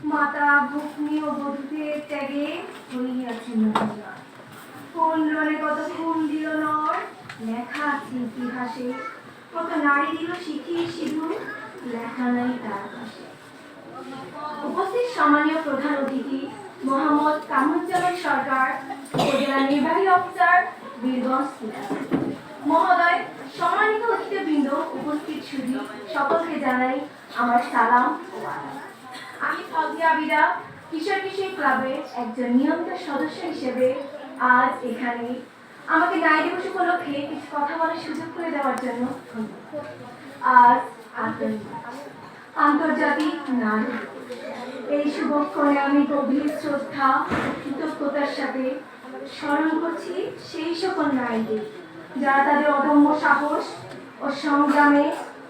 মাতা ভগ্নী ও বধূদের ত্যাগে হইয়াছেন নদীয়া। কোন রণে কত খুন দিল নর, লেখা আছে ইতিহাসে। কত নারী দিল শিখির সিঁদুর, লেখা নাই তার পাশে। উপস্থিত সম্মানীয় প্রধান অতিথি মোহাম্মদ কামরুজ্জামান সরকার, উপজেলা নির্বাহী অফিসার, বীরগঞ্জ মহোদয়, সম্মানিত অতিথিবৃন্দ, উপস্থিত সুধী সকলকে জানাই আমার সালাম ও আদাব। আমি ফাউজিয়া আবিদা, কিশোর কিশোরী ক্লাবের একজন নিয়মিত সদস্য হিসেবে আজ এখানে আমাকে নারী দিবস উপলক্ষে কিছু কথা বলার সুযোগ করে দেওয়ার জন্য আজ আন্তর্জাতিক নারী এই শুভক্ষণে আমি গভীর শ্রদ্ধা ও কৃতজ্ঞতার সাথে স্মরণ করছি সেই সকল নারীদের যারা তাদের অদম্য সাহস ও সংগ্রামে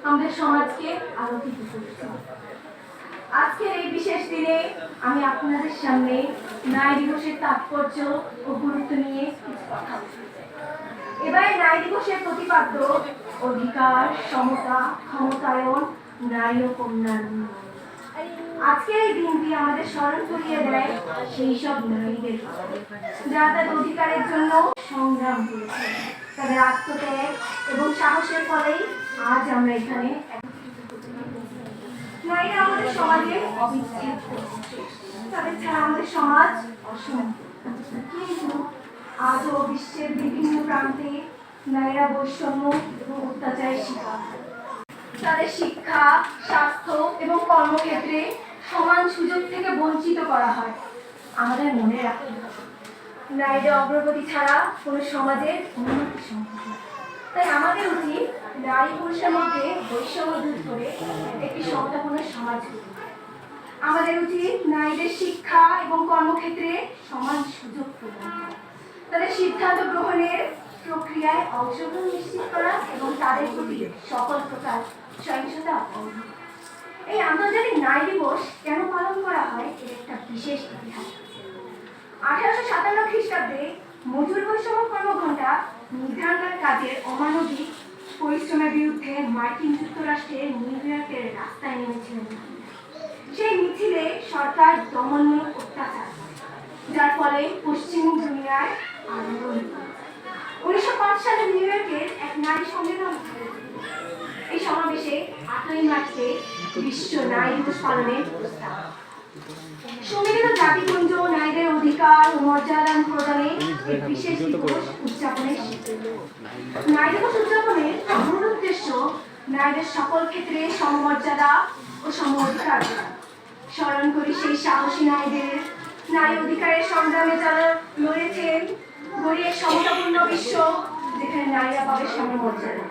আমাদের সমাজকে আলোকিত করেছে। আজকের এই বিশেষ দিনে আমি আপনাদের সামনে নারী দিবসের তাৎপর্য ও গুরুত্ব নিয়ে কিছু কথা বলতে চাই। এবারে নারী দিবসের প্রতিপাদ্য অধিকার, সমতা, ক্ষমতায়ন, নারী ও কন্যার উন্নয়ন। আজকের এই দিনটি আমাদের স্মরণ করিয়ে দেয় সেই সব নারীদের, যারা তাদের অধিকারের জন্য সংগ্রাম করেছে। তাদের আত্মত্যাগ এবং সাহসের ফলেই আজ আমরা এখানে নারীরা আমাদের সমাজে অবিচ্ছেদ্য, তাদের ছাড়া আমাদের সমাজ অসম্পূর্ণ। কিন্তু আজও বিশ্বের বিভিন্ন প্রান্তে নারীরা বৈষম্য এবং অত্যাচারের শিকার। তাদের শিক্ষা, স্বাস্থ্য এবং কর্মক্ষেত্রে সমান সুযোগ থেকে বঞ্চিত করা হয়। আমাদের মনে রাখতে হবে, নারীদের অগ্রগতি ছাড়া কোনো সমাজের উন্নতি সম্ভব নয়। তাই আমাদের উচিত নারী পুরুষের মধ্যে বৈষম্য দূর করে একটি সমতাপূর্ণ সমাজ গড়ে। আমাদের উচিত নারীদের শিক্ষা এবং কর্মক্ষেত্রে সমান সুযোগ প্রদান করা, তাদের সিদ্ধান্ত গ্রহণের প্রক্রিয়ায় অংশগ্রহণ নিশ্চিত করা এবং তাদের প্রতি সকল প্রকার সহিংসতা অবরোধ। এই আন্তর্জাতিক নারী দিবস কেন পালন করা হয় এর একটা বিশেষ ইতিহাস আছে। 1857 খ্রিস্টাব্দে মজুর বৈষম্য কর্মঘণ্টা নির্ধারণের কাজের অমানবিক পরিশ্রমের বিরুদ্ধে মার্কিন যুক্তরাষ্ট্রের নিউ ইয়র্কের রাস্তায় নেমেছিলেন। সেই মিছিলে সরকার দমনমূলক অত্যাচার, যার ফলে পশ্চিম দুনিয়ায় আন্দোলন। 1905 সালে নিউ ইয়র্কের এক নারী সম্মেলন। এই সমাবেশে 8ই মার্চে বিশ্ব নারী দিবস পালনের প্রস্তাব। সম্মিলিত জাতিপুঞ্জ নারীদের অধিকার ও মর্যাদা প্রদানে এক বিশেষ দিবস উদযাপনের সিদ্ধান্ত। নারী দিবস উদযাপনের মূল উদ্দেশ্য নারীদের সকল ক্ষেত্রে সমমর্যাদা ও সম অধিকার প্রদান। স্মরণ করি সেই সাহসী নারীদের, নারী অধিকারের সংগ্রামে যারা লড়েছেন, গড়িয়ে সমতাপূর্ণ বিশ্ব যেখানে নারীরা পাবে সমমর্যাদা।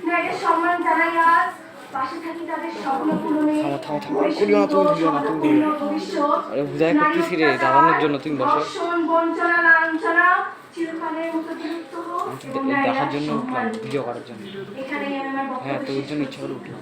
নারীদের সম্মান জানাই আজ, পাশে থাকি তাদের স্বপ্ন পূরণে। বঞ্চনা, লাঞ্ছনা চিরকালের মতো বিলুপ্ত হোক এবং দেখার জন্য উঠলাম, ভিডিও করার জন্য। এখানেই আমি আমার হ্যাঁ, বক্তব্য তো ওর জন্য ইচ্ছা করে উঠলাম।